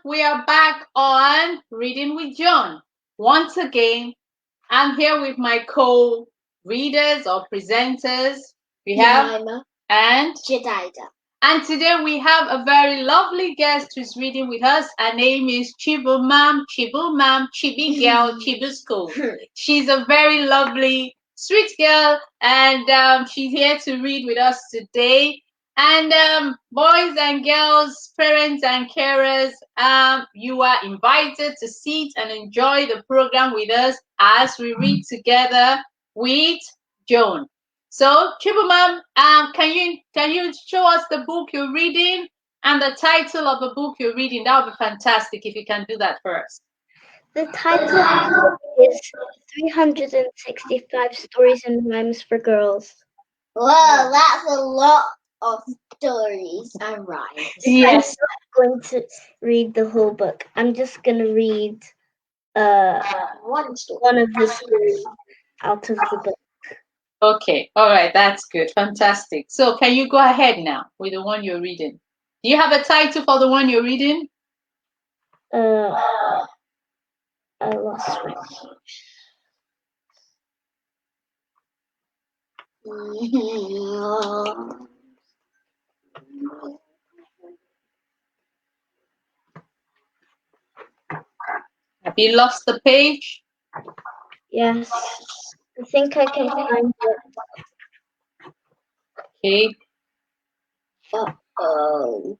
we are back on Reading with Joan. Once again, I'm here with my co-readers or presenters. We have and Jedidah. And today we have a very lovely guest who's reading with us. Her name is Chibunmam, Chibi girl, Chibu school. She's a very lovely, sweet girl, and she's here to read with us today. And boys and girls, parents and carers, you are invited to sit and enjoy the program with us as we read together with Joan. So, Chibunmam, can you show us the book you're reading and the title of the book you're reading? That would be fantastic if you can do that first. The title of the book is 365 Stories and Rhymes for Girls. Whoa, that's a lot of stories and rhymes. Yes. I'm not going to read the whole book. I'm just going to read one of the stories out of the book. Okay, all right, that's good, fantastic. So can you go ahead now with the one you're reading? Do you have a title for the one you're reading? I lost my Have you lost the page? Yes, I think I can find it. Okay. Uh-oh.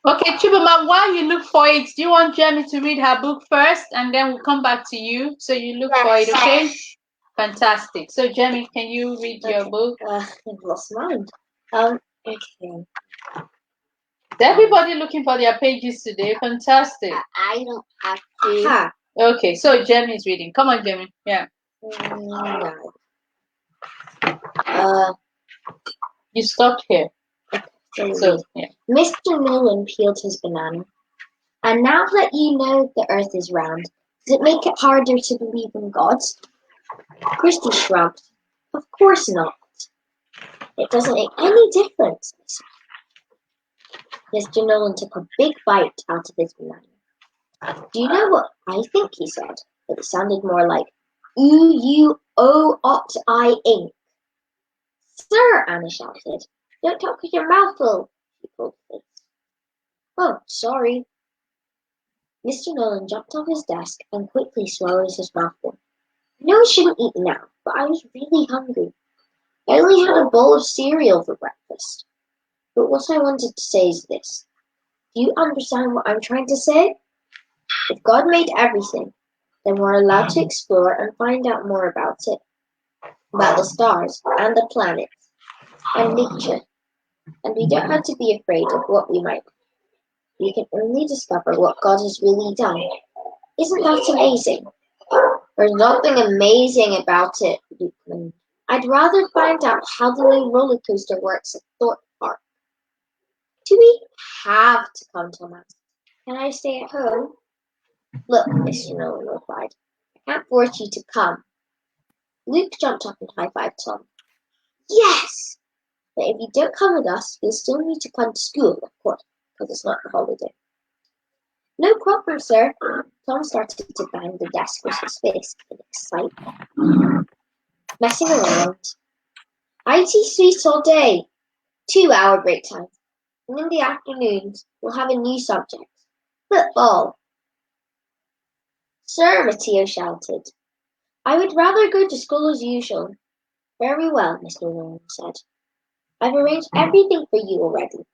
Okay, Chibunmam, while you look for it, do you want Jemmy to read her book first and then we'll come back to you? So you look for it, okay? Fantastic. So, Jemmy, can you read your book? I've lost mine. Okay. Is everybody looking for their pages today? Fantastic. I don't have to. Okay, so Jemmy is reading. Come on, Jemmy. Yeah. No. You stopped here. So, yeah. Mr. Nolan peeled his banana. And now that you know the earth is round, does it make it harder to believe in God? Christy shrugged. Of course not. It doesn't make any difference. Mr. Nolan took a big bite out of his banana. Do you know what I think? He said, but it sounded more like ooh-you-o-ot-I ink. Sir, Anna shouted. Don't talk with your mouth full. He pulled his face. Oh, sorry. Mr. Nolan jumped off his desk and quickly swallowed his mouthful. I know I shouldn't eat now, but I was really hungry. I only had a bowl of cereal for breakfast. But what I wanted to say is this. Do you understand what I'm trying to say? If God made everything, then we're allowed to explore and find out more about it. About the stars and the planets and nature. And we don't have to be afraid of what we might. We can only discover what God has really done. Isn't that amazing? There's nothing amazing about it, Luke claimed. I'd rather find out how the new roller coaster works at Thorpe Park. Do we have to come, Tom asked. Can I stay at home? Look, Mr. Nolan replied. I can't force you to come. Luke jumped up and high-fived Tom. Yes! But if you don't come with us, you'll still need to come to school, of course, because it's not a holiday. No problem, sir. Tom started to bang the desk with his fist in excitement. Messing around. IT suite all day. 2-hour break time. And in the afternoons, we'll have a new subject. Football. Sir, Matteo shouted. I would rather go to school as usual. Very well, Mr. Nolan said. I've arranged everything for you already.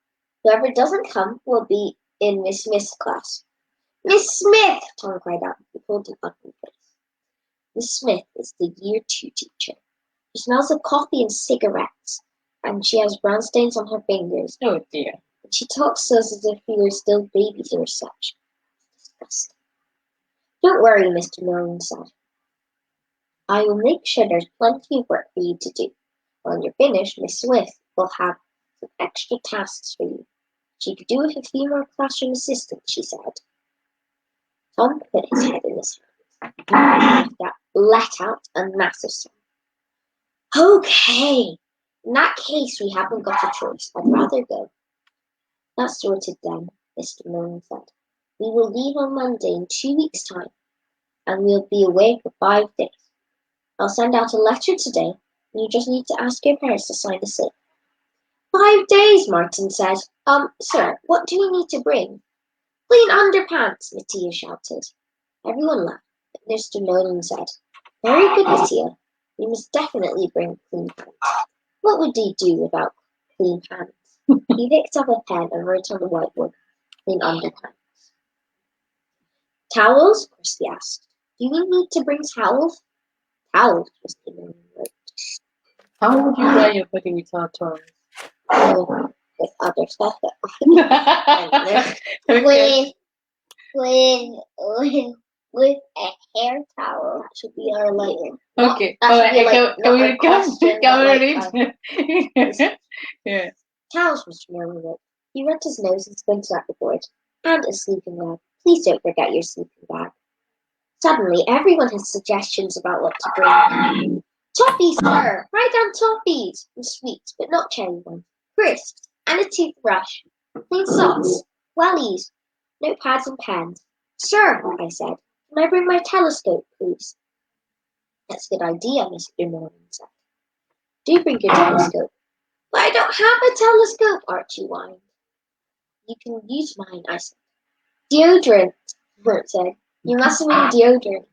Whoever doesn't come will be in Miss Smith's class. Miss Smith! Tom cried out. He pulled an ugly face. Miss Smith is the year 2 teacher. She smells of coffee and cigarettes, and she has brown stains on her fingers. Oh dear. And she talks to us as if we were still babies in reception. Disgusting. Don't worry, Mr. Nolan said. I will make sure there's plenty of work for you to do. When you're finished, Miss Smith will have some extra tasks for you. She could do with a few more classroom assistants, she said. Tom put his head in his hands and let out a massive sound. Okay. In that case, we haven't got a choice. I'd rather go. That's sorted then, Mr. Nolan said. We will leave on Monday in 2 weeks' time, and we'll be away for 5 days. I'll send out a letter today, and you just need to ask your parents to sign us in. 5 days, Martin said. Sir, what do we need to bring? Clean underpants, Mattia shouted. Everyone laughed, but Mr. Nolan said, Very good, Mattia. We must definitely bring clean pants. What would he do without clean hands? He picked up a pen and wrote on the whiteboard, clean underpants. Towels? Christy asked. Do we need to bring towels? Towels, Mr. Nolan wrote. How would you dry your body without towels? With other stuff. Okay. With a hair towel. That should be our lighter. Okay. That should be like Can we read? Yeah. Towels, Mr. Nolan wrote. He rubbed his nose and squinted at the board. And a sleeping bag. Please don't forget your sleeping bag. Suddenly, everyone has suggestions about what to bring. Toffees, sir! Write down toffees! And sweets, but not cherry ones. Crisps, and a toothbrush. Clean socks, wellies, notepads and pens. Sir, I said, can I bring my telescope, please? That's a good idea, Mr. Norman said. Do bring your telescope. But I don't have a telescope, Archie whined. You can use mine, I said. Deodorant, Bert said. You mustn't bring deodorant.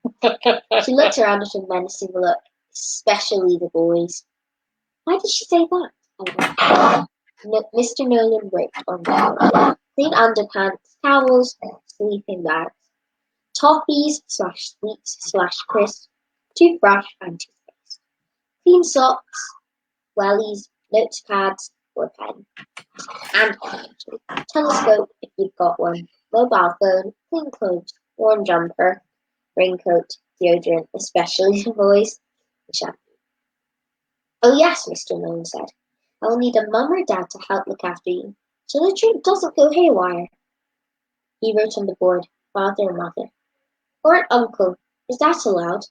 She looked around at a menacing look, especially the boys. Why did she say that? Mr. Nolan wrote on the board. Clean underpants, towels, sleeping bags, toffees / sweets / crisps, toothbrush and toothpaste, clean socks, wellies, notepads or a pen, and telescope if you've got one, mobile phone, clean clothes, warm jumper, raincoat, deodorant, especially the boys, and shampoo. Oh yes, Mr. Nolan said. I will need a mum or dad to help look after you, so the trip doesn't go haywire. He wrote on the board, father and mother. Or an uncle. Is that allowed?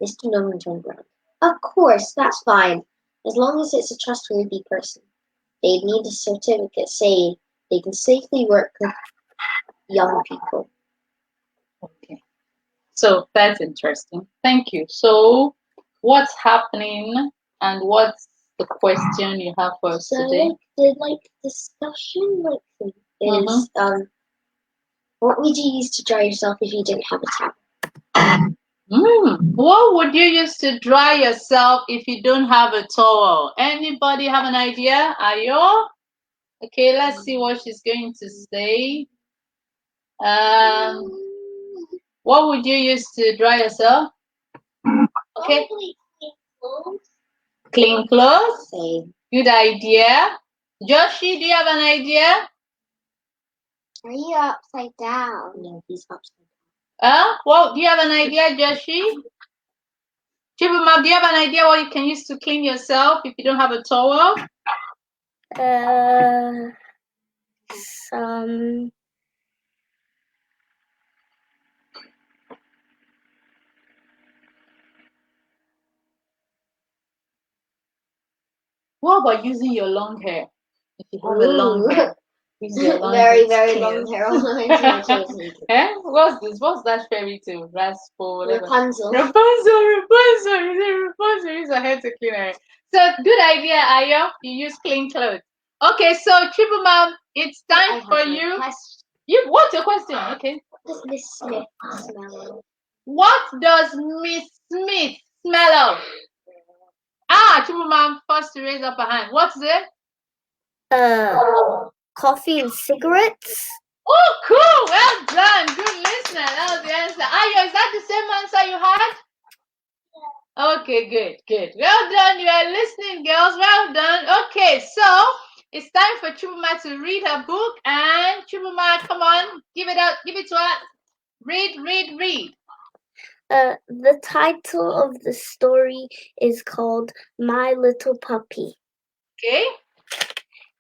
Mr. Nolan turned round. Of course, that's fine, as long as it's a trustworthy person. They'd need a certificate saying they can safely work with young people. Okay. So that's interesting. Thank you. So what's happening and what's the question you have for us today? The discussion is what would you use to dry yourself if you didn't have a towel? What would you use to dry yourself if you don't have a towel? Anybody have an idea? Ayo? Okay, let's see what she's going to say. What would you use to dry yourself? Okay. Clean clothes. Same. Good idea. Joshi, do you have an idea? Are you upside down? No, he's upside down. Well, do you have an idea, Joshi? Chibunmam, do you have an idea what you can use to clean yourself if you don't have a towel? Some What about using your long hair? If you have a long hair, use your long very, hair. very long hair on my Eh? What's this? What's that fairy tale? Rascal. Rapunzel. Rapunzel. Use your hair to clean her. So good idea, Ayo. You use clean clothes. Okay, so Chibunmam, it's time for you. What's your question? Okay. What does Miss Smith smell of? What does Miss Smith smell of? Chibunmam first to raise up a hand. What's it? coffee and cigarettes. Oh, cool! Well done. Good listener. That was the answer. Ayo, is that the same answer you had? Okay, good. Well done. You are listening, girls. Well done. Okay, so it's time for Chibunmam to read her book. And Chibunmam, come on, give it to her. Read. The title of the story is called My Little Puppy. Okay.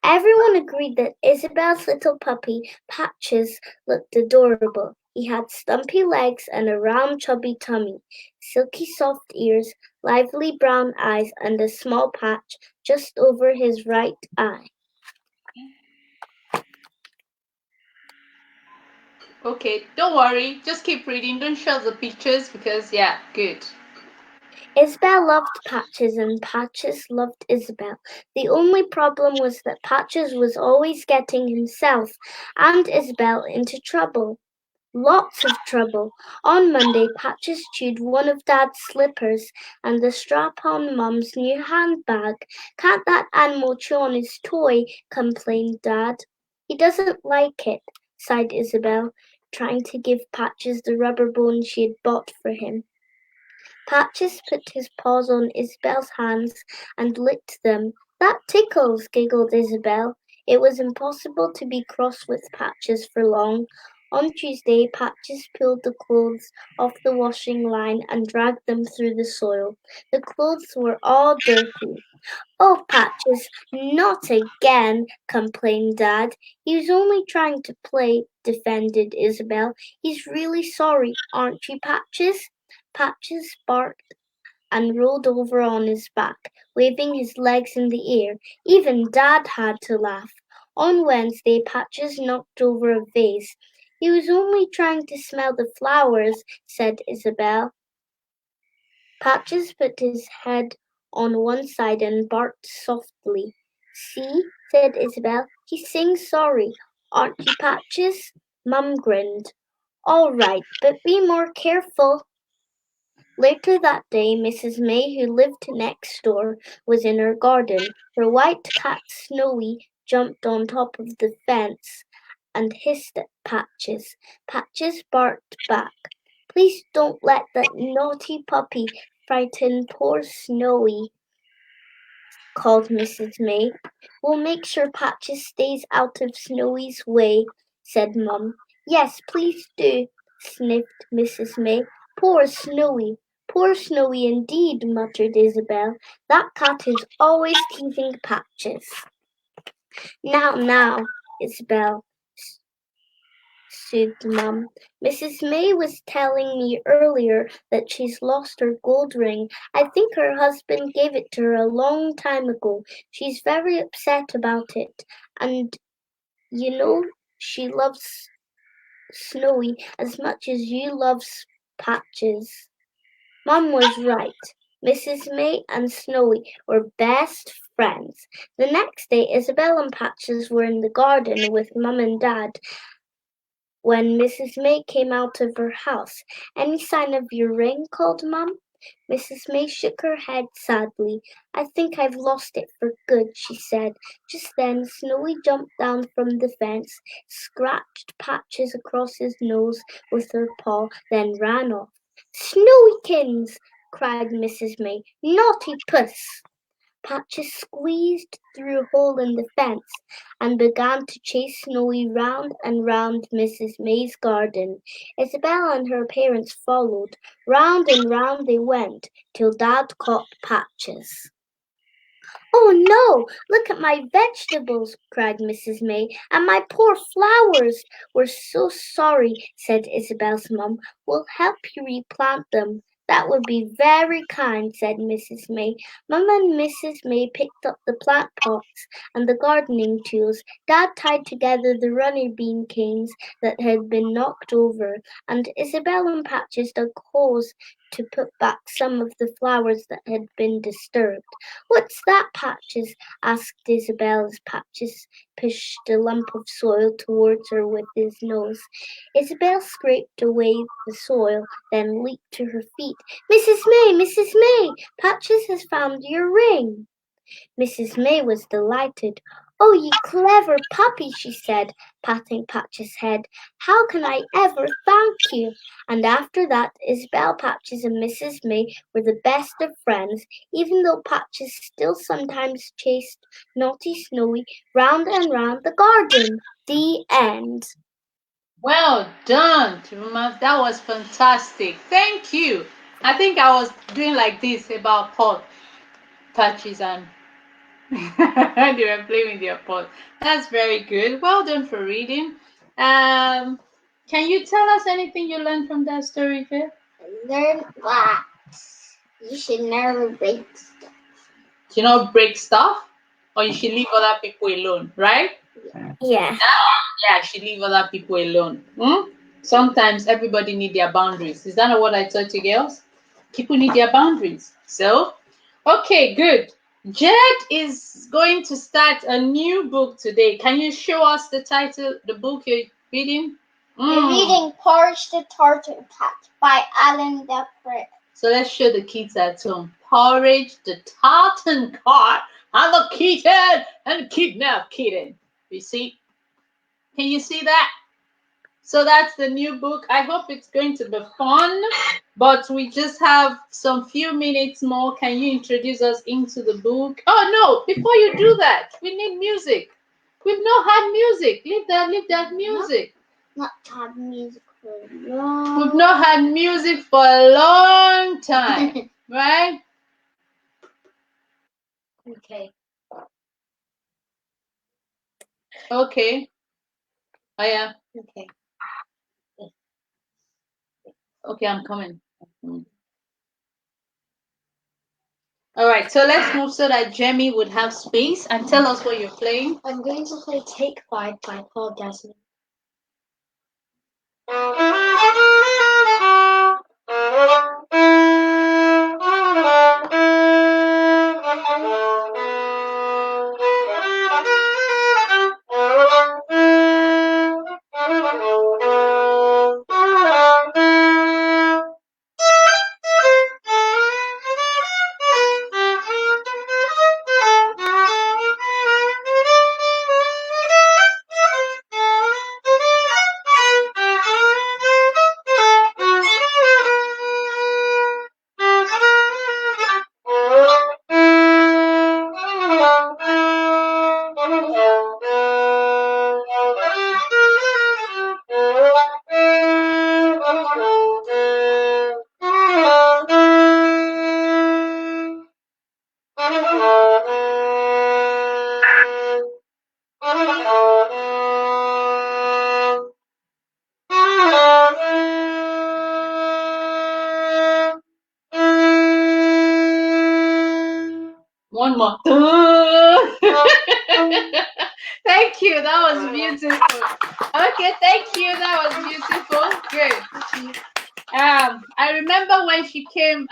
Everyone agreed that Isabel's little puppy, Patches, looked adorable. He had stumpy legs and a round chubby tummy, silky soft ears, lively brown eyes, and a small patch just over his right eye. Okay, don't worry. Just keep reading. Don't show the pictures because, yeah, good. Isabel loved Patches and Patches loved Isabel. The only problem was that Patches was always getting himself and Isabel into trouble. Lots of trouble. On Monday, Patches chewed one of Dad's slippers and the strap on Mum's new handbag. Can't that animal chew on his toy? Complained Dad. He doesn't like it, sighed Isabel, trying to give Patches the rubber bone she had bought for him. Patches put his paws on Isabel's hands and licked them. That tickles, giggled Isabel. It was impossible to be cross with Patches for long. On Tuesday, Patches pulled the clothes off the washing line and dragged them through the soil. The clothes were all dirty. Oh, Patches, not again, complained Dad. He was only trying to play, defended Isabel. He's really sorry, aren't you, Patches? Patches barked and rolled over on his back, waving his legs in the air. Even Dad had to laugh. On Wednesday, Patches knocked over a vase. He was only trying to smell the flowers, said Isabel. Patches put his head on one side and barked softly. See, said Isabel, he's saying sorry. Aren't you, Patches? Mum grinned. All right, but be more careful. Later that day, Mrs. May, who lived next door, was in her garden. Her white cat Snowy jumped on top of the fence and hissed at Patches. Patches barked back. Please don't let that naughty puppy frighten poor Snowy, called Mrs. May. We'll make sure Patches stays out of Snowy's way, said Mum. Yes, please do, sniffed Mrs. May. Poor Snowy. Poor Snowy indeed, muttered Isabel. That cat is always teasing Patches. Now, Isabel, soothed Mum. Mrs. May was telling me earlier that she's lost her gold ring. I think her husband gave it to her a long time ago. She's very upset about it. And, you know, she loves Snowy as much as you love Patches. Mum was right. Mrs. May and Snowy were best friends. The next day, Isabel and Patches were in the garden with Mum and Dad when Mrs. May came out of her house. Any sign of your ring? Called Mum. Mrs. May shook her head sadly. I think I've lost it for good, she said. Just then Snowy jumped down from the fence, scratched Patches across his nose with her paw, then ran off. Snowykins! Cried Mrs. May. Naughty puss! Patches squeezed through a hole in the fence and began to chase Snowy round and round Mrs. May's garden. Isabel and her parents followed. Round and round they went till Dad caught Patches. Oh no! Look at my vegetables, cried Mrs. May, and my poor flowers. We're so sorry, said Isabel's mum. We'll help you replant them. That would be very kind, said Mrs. May. Mum and Mrs. May picked up the plant pots and the gardening tools. Dad tied together the runner bean canes that had been knocked over, and Isabel and Patches dug holes to put back some of the flowers that had been disturbed. What's that, Patches? Asked Isabel as Patches pushed a lump of soil towards her with his nose. Isabel scraped away the soil, then leaped to her feet. Mrs. May! Mrs. May! Patches has found your ring! Mrs. May was delighted. Oh, you clever puppy, she said, patting Patches' head. How can I ever thank you? And after that, Isabel, Patches, and Mrs. May were the best of friends, even though Patches still sometimes chased naughty Snowy round and round the garden. The end. Well done, Chibunmam. That was fantastic. Thank you. I think I was doing like this about pot touches and they were playing with their pot. That's very good. Well done for reading. Um, Can you tell us anything you learned from that story, Faith? I learned that you should never break stuff. You know, break stuff, or you should leave other people alone, right? Yeah. Yeah, you should leave other people alone. Sometimes everybody need their boundaries. Is that not what I taught you, girls? People need their boundaries. So, okay, good. Jed is going to start a new book today. Can you show us the title, the book you're reading? You're reading Porridge the Tartan Cat by Alan Dufresne. So let's show the kids at home. Porridge the Tartan Cat and the kitten and kidnap kitten. You see? Can you see that? So that's the new book. I hope it's going to be fun, but we just have some few minutes more. Can you introduce us into the book? Oh no, before you do that, we need music. We've not had music. Leave that music. Not had music for a long We've not had music for a long time, right? Okay. Okay. Oh yeah. Okay. Okay, I'm coming. All right, so let's move so that Jemmy would have space and tell us what you're playing. I'm going to play Take 5 by Paul Desmond. One more. Thank you. That was beautiful. Okay, thank you. That was beautiful. Good. I remember when she came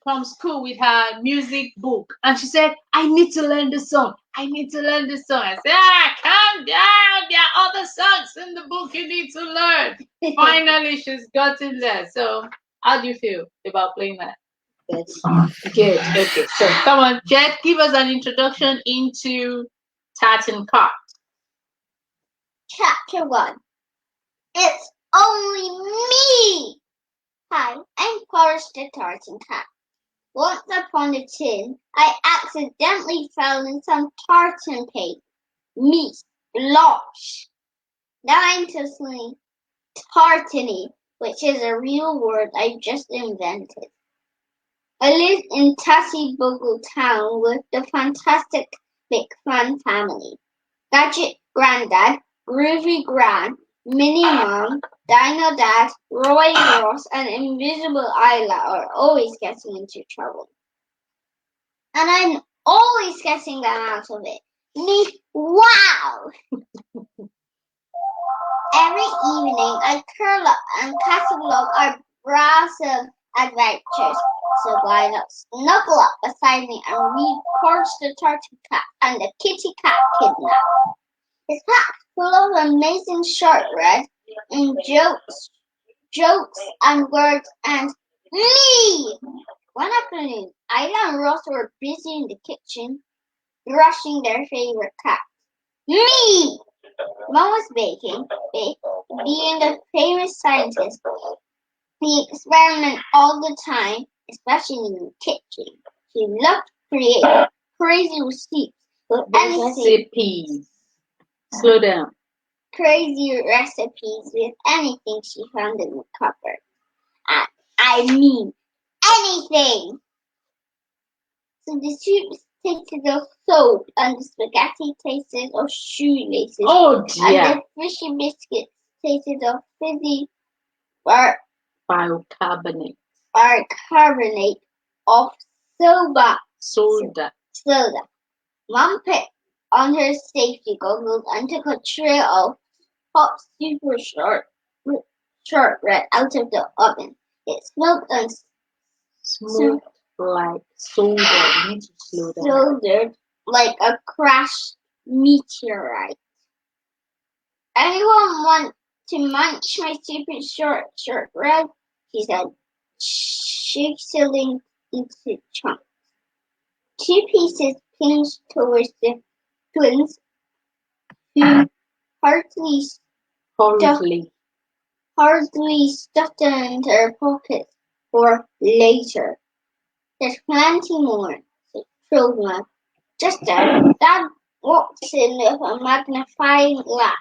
from school with her music book, and she said, "I need to learn the song. I need to learn the song." I said, calm down. There are other songs in the book you need to learn." Finally, she's gotten there. So, how do you feel about playing that? Good. Good. Okay. So, come on, Jet, give us an introduction into Tartan Cat. Chapter 1. It's only me! Hi, I'm Porridge the Tartan Cat. Once upon a time, I accidentally fell in some tartan paste. Me, blush. Now I'm totally tartany, which is a real word I just invented. I lived in Tassie Bogle Town with the fantastic McFan family. Gadget Grandad, Groovy Gran, Minnie Mom, Dino Dad, Roy Ross, and Invisible Isla are always getting into trouble. And I'm always getting them out of it. Me, wow! Every evening I curl up and catalog our brass of adventures. So why not snuggle up beside me and read Porridge the Tartan Cat and the Kittycat Kidnap? It's packed full of amazing shortbread and jokes and words and me! One afternoon, Isla and Ross were busy in the kitchen, brushing their favorite cat. Me! Mom was baking, being a famous scientist. We experiment all the time, especially in the kitchen. She loved creating crazy recipes with anything. Recipes. Slow down. Crazy recipes with anything she found in the cupboard. I mean, anything! So the soup tasted of soap, and the spaghetti tasted of shoelaces. Oh And dear. the fishy biscuits tasted of fizzy Bicarbonate. bicarbonate of Soda. soda. Mom put on her safety goggles and took a tray of hot super shortbread out of the oven. It smelled and Smoked like soda. You need to slow down. soldered like a crashed meteorite. Anyone want to munch my stupid shortbread? She said, chiseling into chunks. 2 pieces pinched towards the twins, who hardly stuffed them into their pockets for later. There's plenty more, said Chibunmam. Just then, Dad walked in with a magnifying glass.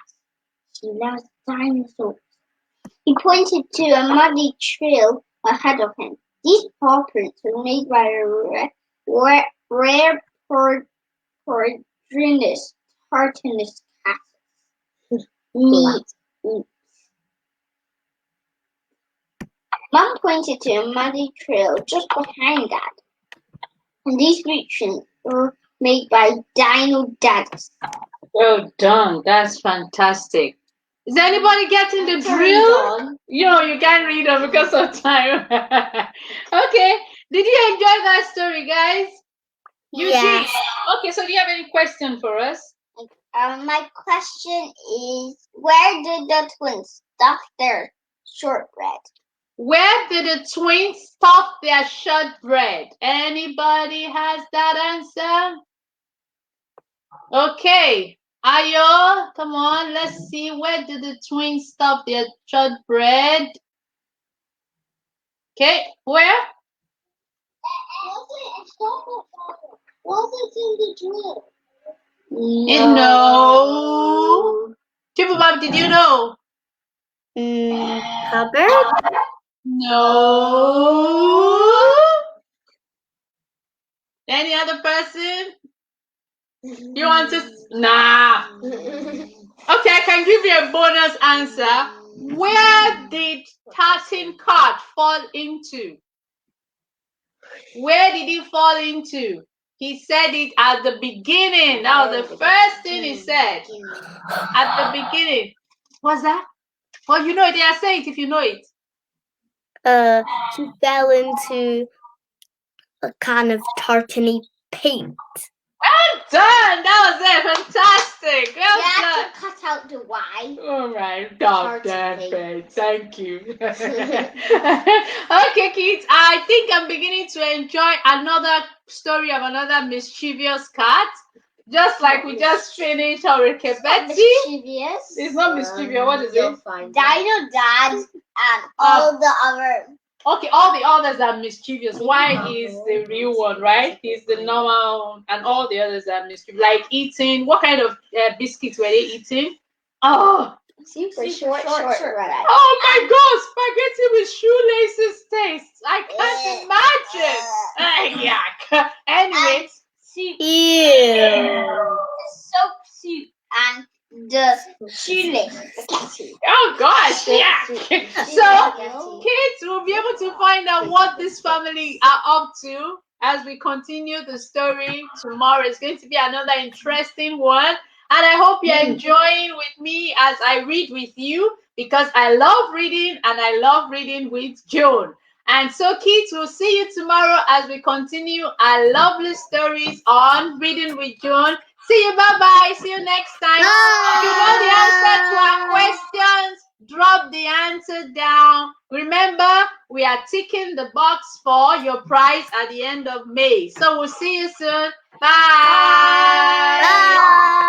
He loves dinosaurs. He pointed to a muddy trail ahead of him. These paw prints were made by a rare Porridge Tartan Cat. Neat. Mum pointed to a muddy trail just behind Dad. And these footprints were made by Dino Daddies. Well done. That's fantastic. Is anybody getting the drill? You can't read them because of time. Okay. Did you enjoy that story, guys? You did. Okay, so do you have any question for us? My question is, where did the twins stuff their shortbread? Where did the twins stuff their shortbread? Anybody has that answer? Okay. Ayo, come on, let's see. Where did the twins stuff their shortbread? Okay, where? Was it in the drill? No. Chibunmam, did you know? Cupboard? No. Any other person? You want to? Nah. Okay, I can give you a bonus answer. Where did Tartan Cat fall into? Where did he fall into? He said it at the beginning. That was the first thing he said. At the beginning. What's that? Well, you know it. Yeah, say it if you know it. He fell into a kind of tartany paint. Well done. That was it. Fantastic. Well You done. have to cut out the Y. All right, Tartan thank you. Okay, kids, I think I'm beginning to enjoy another story of another mischievous cat. Just like we just finished Hurricane Betty. Mischievous. It's not mischievous. What is it? Dino Dad and all the other. Okay, all the others are mischievous. Why is the real one, right? He's the normal one, and all the others are mischievous. Like eating. What kind of biscuits were they eating? Oh, Super short bread. oh my God! Spaghetti with shoelaces taste. I can't imagine. Yuck. Anyway, Ew. Soap soup and the shoelace spaghetti. oh gosh, yuck. So, kids will be able to find out what this family are up to as we continue the story tomorrow. It's going to be another interesting one. And I hope you're enjoying with me as I read with you, because I love reading and I love reading with Joan. And so, kids, we'll see you tomorrow as we continue our lovely stories on Reading with Joan. See you. Bye-bye. See you next time. If you know the answer to our questions, drop the answer down. Remember, we are ticking the box for your prize at the end of May. So we'll see you soon. Bye. Bye.